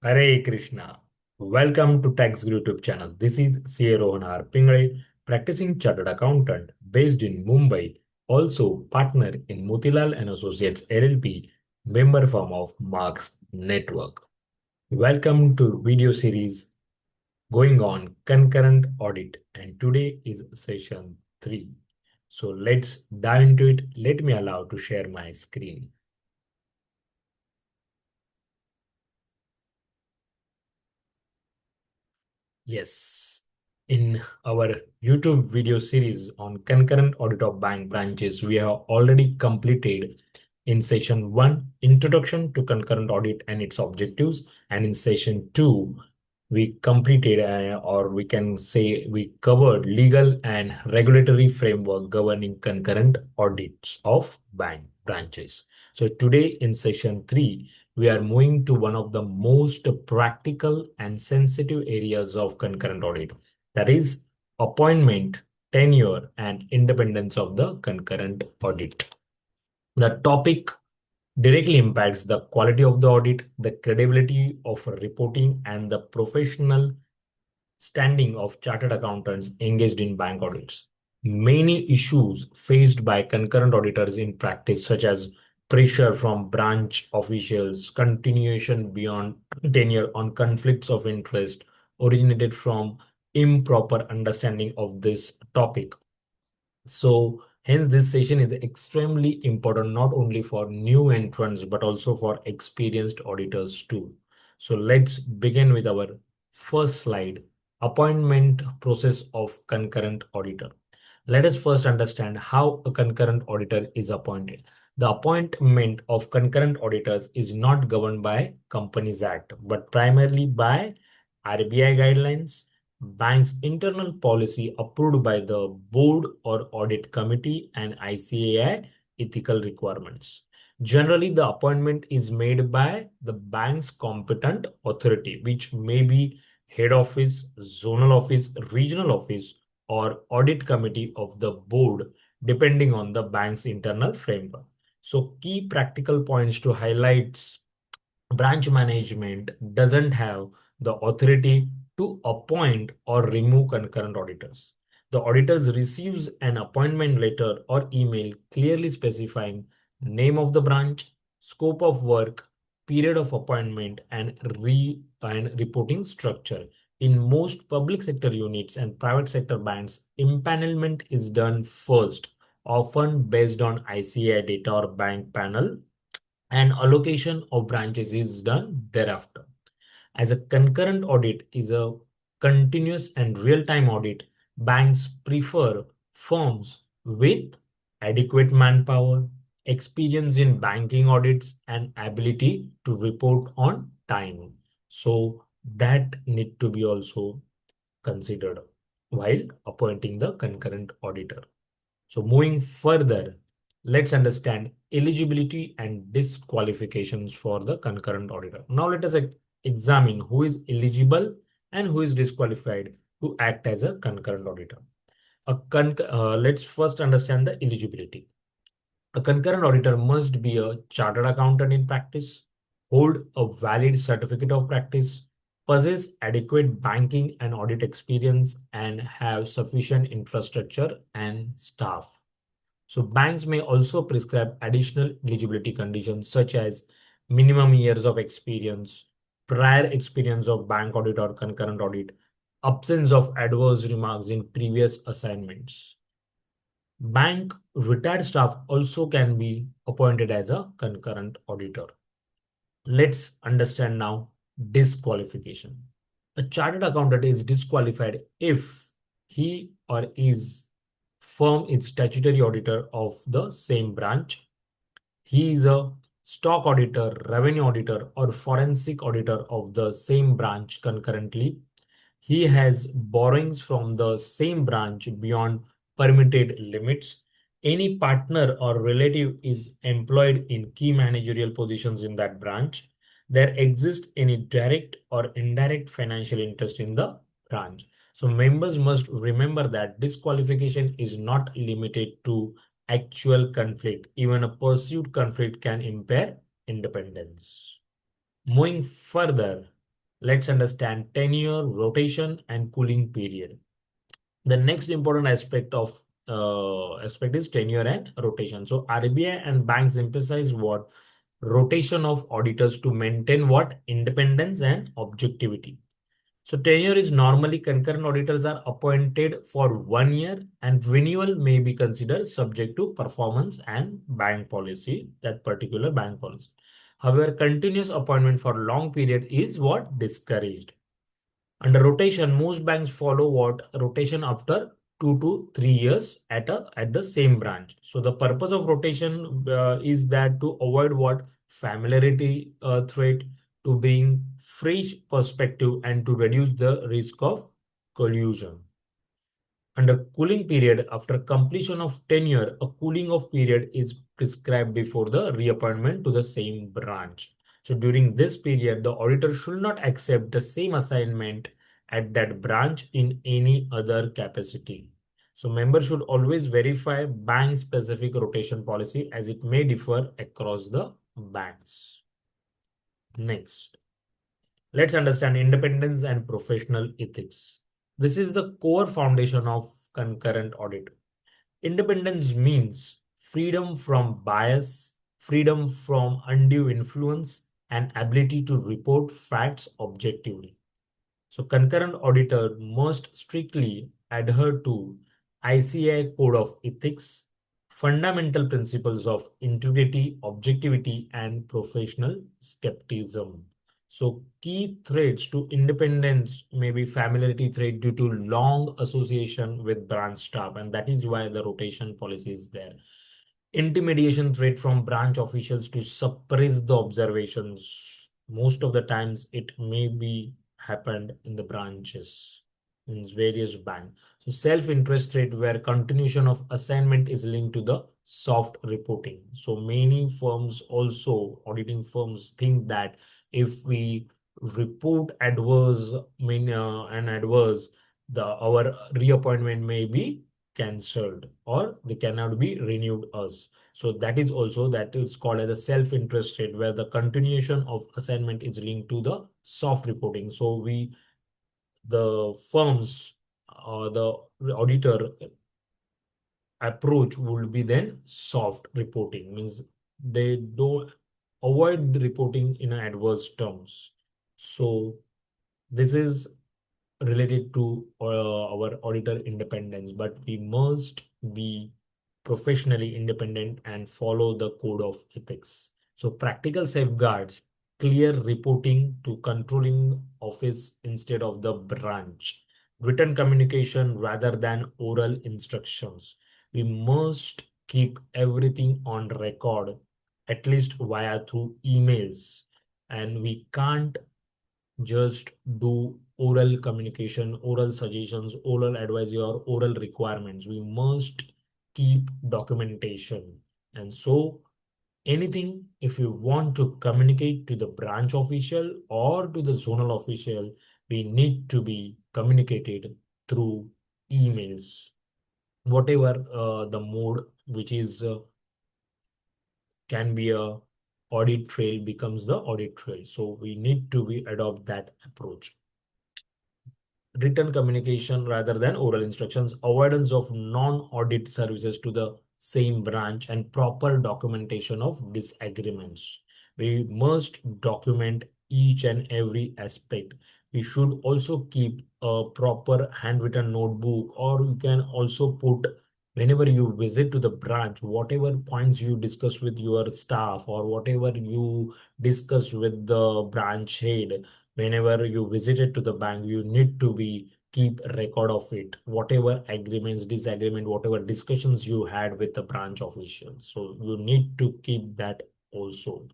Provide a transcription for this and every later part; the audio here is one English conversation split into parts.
Hare Krishna. Welcome to Tax Guru YouTube channel. This is CA Rohan R. Pingle, practicing chartered accountant based in Mumbai, also partner in Motilal and Associates LLP, member firm of Marks Network. Welcome to video series going on concurrent audit, and today is session 3. So let's dive into it. Let me allow to share my screen. Yes. In our YouTube video series on concurrent audit of bank branches, we have already completed in session 1, Introduction to Concurrent Audit and its Objectives. And in session 2, we completed, or we can say we covered legal and regulatory framework governing concurrent audits of bank branches. So today in session 3, we are moving to one of the most practical and sensitive areas of concurrent audit, that is appointment, tenure, and independence of the concurrent audit. The topic directly impacts the quality of the audit, the credibility of reporting, and the professional standing of chartered accountants engaged in bank audits. Many issues faced by concurrent auditors in practice, such as pressure from branch officials, continuation beyond tenure on conflicts of interest, originated from improper understanding of this topic. So, hence, this session is extremely important not only for new entrants but also for experienced auditors too. So, let's begin with our first slide, appointment process of concurrent auditor. Let us first understand how a concurrent auditor is appointed. The appointment of concurrent auditors is not governed by Companies Act but primarily by RBI guidelines, bank's internal policy approved by the board or audit committee, and ICAI ethical requirements. Generally, the appointment is made by the bank's competent authority, which may be head office, zonal office, regional office, or audit committee of the board, depending on the bank's internal framework. So, key practical points to highlight: branch management doesn't have the authority to appoint or remove concurrent auditors. The auditors receives an appointment letter or email clearly specifying name of the branch, scope of work, period of appointment, and reporting structure. In most public sector units and private sector banks, impanelment is done first, often based on ICAI data or bank panel, and allocation of branches is done thereafter. As a concurrent audit is a continuous and real-time audit, banks prefer firms with adequate manpower, experience in banking audits, and ability to report on time. So that need to be also considered while appointing the concurrent auditor. So moving further, let's understand eligibility and disqualifications for the concurrent auditor. Now let us examine who is eligible and who is disqualified to act as a concurrent auditor. Let's first understand the eligibility. A concurrent auditor must be a chartered accountant in practice, hold a valid certificate of practice, possess adequate banking and audit experience, and have sufficient infrastructure and staff. So banks may also prescribe additional eligibility conditions such as minimum years of experience, prior experience of bank audit or concurrent audit, absence of adverse remarks in previous assignments. Bank retired staff also can be appointed as a concurrent auditor. Let's understand now disqualification. A chartered accountant is disqualified if he or his firm is statutory auditor of the same branch. He is a stock auditor, revenue auditor, or forensic auditor of the same branch concurrently. He has borrowings from the same branch beyond permitted limits. Any partner or relative is employed in key managerial positions in that branch. There exists any direct or indirect financial interest in the branch. So members must remember that disqualification is not limited to actual conflict. Even a perceived conflict can impair independence. Moving further, Let's understand tenure, rotation, and cooling period. The next important aspect is tenure and rotation. So RBI and banks emphasize what rotation of auditors to maintain what independence and objectivity. So tenure is normally concurrent auditors are appointed for 1 year and renewal may be considered subject to performance and bank policy, that particular bank policy. However, continuous appointment for long period is what discouraged. Under rotation, most banks follow what rotation after 2 to 3 years at the same branch. So the purpose of rotation is that to avoid what familiarity threat, to bring fresh perspective, and to reduce the risk of collusion. Under cooling period, after completion of tenure, a cooling off period is prescribed before the reappointment to the same branch. So during this period, the auditor should not accept the same assignment at that branch in any other capacity. So members should always verify bank specific rotation policy as it may differ across the banks. Next, let's understand independence and professional ethics. This is the core foundation of concurrent audit. Independence means freedom from bias, freedom from undue influence, and ability to report facts objectively. So concurrent auditor must strictly adhere to ICAI Code of Ethics, fundamental principles of integrity, objectivity, and professional skepticism. So key threats to independence may be familiarity threat due to long association with branch staff, and that is why the rotation policy is there. Intimidation threat from branch officials to suppress the observations. Most of the times it may be happened in the branches in various banks. So self-interest rate where continuation of assignment is linked to the soft reporting. So many firms also, auditing firms think that if we report adverse and adverse, our reappointment may be cancelled or they cannot be renewed us. So that is also that is called as a self-interest rate where the continuation of assignment is linked to the soft reporting. So the firms or the auditor approach would be then soft reporting, means they don't avoid the reporting in adverse terms. So this is related to our auditor independence, but we must be professionally independent and follow the code of ethics. So practical safeguards, clear reporting to controlling office instead of the branch, written communication rather than oral instructions. We must keep everything on record, at least via through emails, and we can't just do oral communication, oral suggestions, oral advice, or oral requirements. We must keep documentation. And so anything, if you want to communicate to the branch official or to the zonal official, we need to be communicated through emails. Whatever the mode which is can be a audit trail becomes the audit trail. So we need to be adopt that approach. Written communication rather than oral instructions, avoidance of non-audit services to the same branch, and proper documentation of disagreements. We must document each and every aspect. We should also keep a proper handwritten notebook, or you can also put whenever you visit to the branch, whatever points you discuss with your staff or whatever you discuss with the branch head, whenever you visited to the bank, you need to be keep record of it, whatever agreements, disagreement, whatever discussions you had with the branch officials. So you need to keep that also.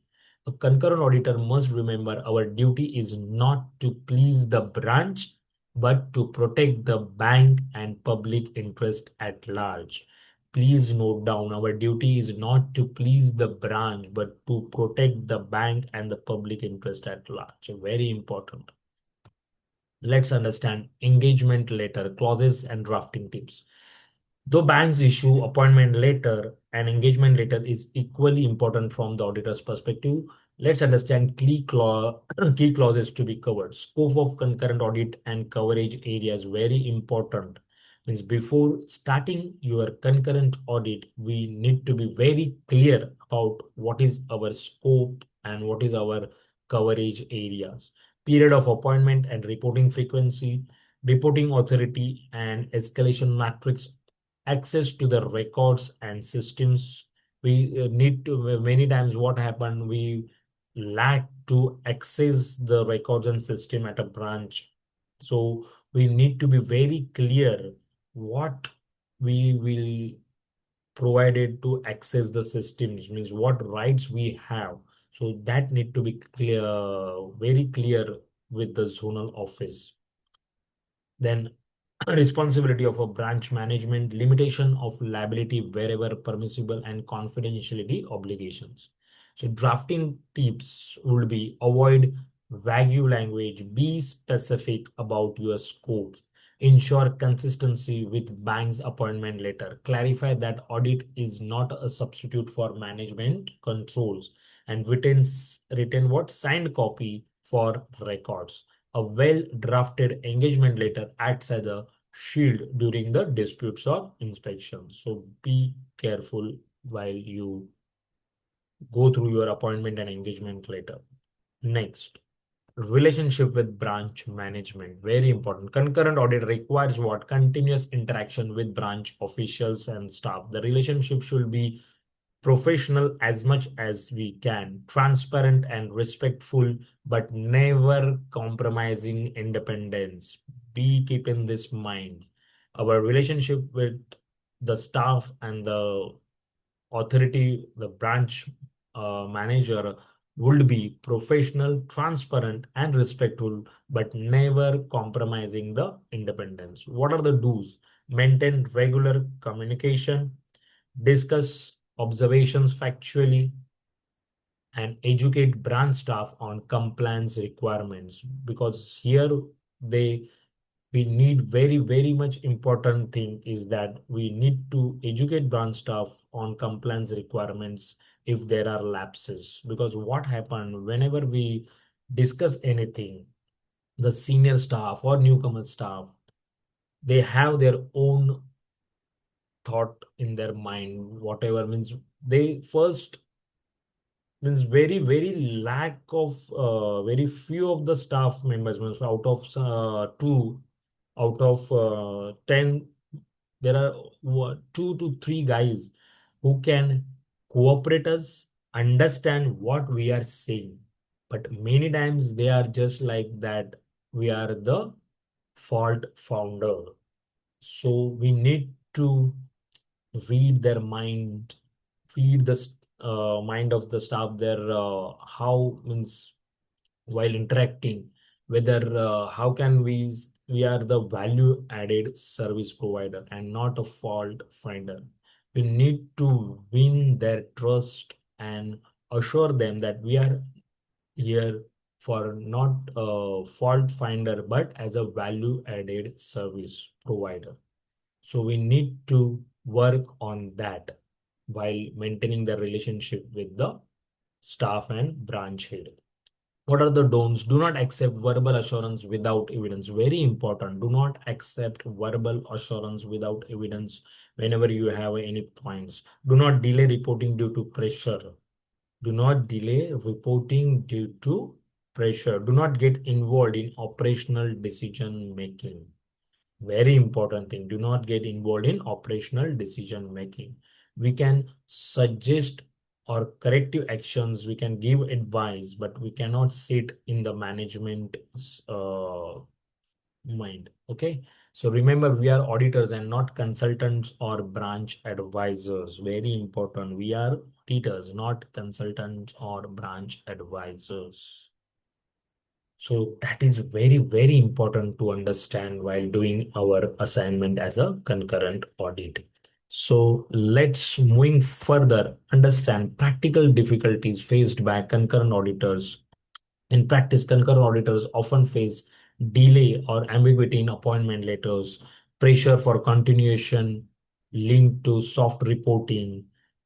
A concurrent auditor must remember our duty is not to please the branch, but to protect the bank and public interest at large. Please note down, our duty is not to please the branch, but to protect the bank and the public interest at large. Very important. Let's understand engagement letter, clauses, and drafting tips. Though banks issue appointment letter, an engagement letter is equally important from the auditor's perspective. Let's understand key clauses to be covered. Scope of concurrent audit and coverage areas very important. Means before starting your concurrent audit, we need to be very clear about what is our scope and what is our coverage areas. Period of appointment and reporting frequency, reporting authority and escalation matrix, access to the records and systems. We need to, many times what happened, we lack to access the records and system at a branch. So we need to be very clear what we will provided to access the systems, means what rights we have. So that need to be clear, very clear with the zonal office. Then responsibility of a branch management, limitation of liability wherever permissible, and confidentiality obligations. So drafting tips would be avoid vague language, be specific about your scopes, ensure consistency with bank's appointment letter, clarify that audit is not a substitute for management controls, and written what signed copy for records. A well-drafted engagement letter acts as a shield during the disputes or inspections. So be careful while you go through your appointment and engagement letter. Next, relationship with branch management. Very important. Concurrent audit requires what? Continuous interaction with branch officials and staff. The relationship should be professional as much as we can, transparent and respectful, but never compromising independence. Be keeping this mind. Our relationship with the staff and the authority, the branch manager, would be professional, transparent, and respectful, but never compromising the independence. What are the do's? Maintain regular communication, discuss observations factually, and educate branch staff on compliance requirements, because here they we need very much important thing is that we need to educate branch staff on compliance requirements if there are lapses. Because what happened, whenever we discuss anything, the senior staff or newcomer staff, they have their own thought in their mind, whatever, means they first, means very lack of very few of the staff members, means out of two out of 10, there are two to three guys who can cooperate us, understand what we are saying, but many times they are just like that we are the fault founder. So we need to read their mind, read the mind of the staff, their how, means while interacting, whether how can we are the value added service provider and not a fault finder. We need to win their trust and assure them that we are here for not a fault finder but as a value added service provider. So we need to work on that while maintaining the relationship with the staff and branch head. What are the don'ts? Do not accept verbal assurance without evidence. Very important. Do not accept verbal assurance without evidence whenever you have any points. Do not delay reporting due to pressure. Do not delay reporting due to pressure. Do not get involved in operational decision making. Very important thing. Do not get involved in operational decision making. We can suggest or corrective actions, we can give advice, but we cannot sit in the management mind. Okay. So remember, we are auditors and not consultants or branch advisors. Very important. We are auditors, not consultants or branch advisors. So that is very important to understand while doing our assignment as a concurrent audit. So let's moving further, understand practical difficulties faced by concurrent auditors. In practice, concurrent auditors often face delay or ambiguity in appointment letters, pressure for continuation linked to soft reporting,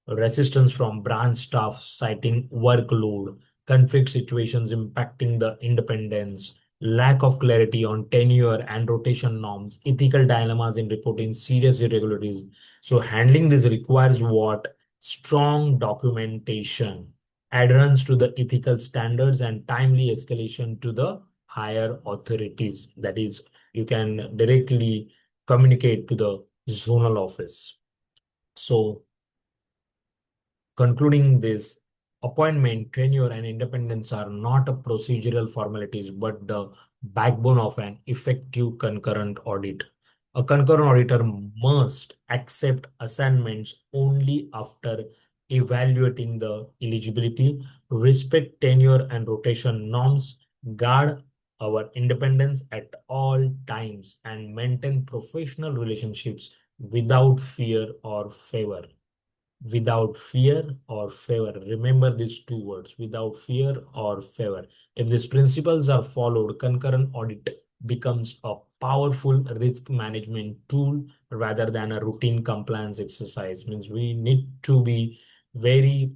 resistance from branch staff citing workload, conflict situations impacting the independence, lack of clarity on tenure and rotation norms, ethical dilemmas in reporting serious irregularities. So handling this requires what? Strong documentation, adherence to the ethical standards, and timely escalation to the higher authorities. That is, you can directly communicate to the zonal office. So concluding this, appointment, tenure, and independence are not a procedural formalities, but the backbone of an effective concurrent audit. A concurrent auditor must accept assignments only after evaluating the eligibility, respect tenure and rotation norms, guard our independence at all times, and maintain professional relationships without fear or favor. Without fear or favor. Remember these two words, without fear or favor. If these principles are followed, concurrent audit becomes a powerful risk management tool rather than a routine compliance exercise. Means we need to be very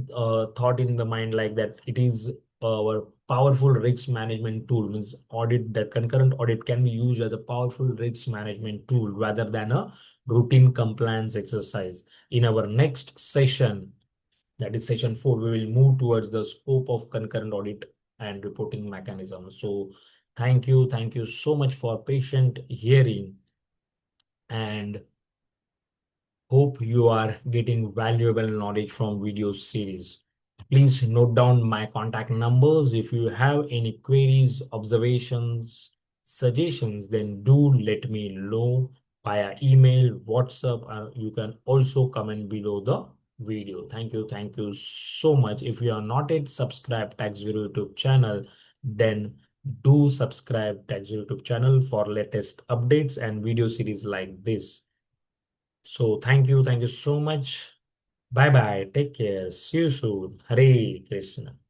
thought in the mind like that it is our powerful risk management tool. Means audit, that concurrent audit can be used as a powerful risk management tool rather than a routine compliance exercise. In our next session, that is session 4, we will move towards the scope of concurrent audit and reporting mechanisms. So thank you so much for patient hearing, and hope you are getting valuable knowledge from video series. Please note down my contact numbers. If you have any queries, observations, suggestions, then do let me know via email, WhatsApp, or you can also comment below the video. Thank you so much. If you are not yet subscribed Tax Guru YouTube channel, then do subscribe Tax Guru YouTube channel for latest updates and video series like this. So thank you so much. Bye bye. Take care. See you soon. Hare Krishna.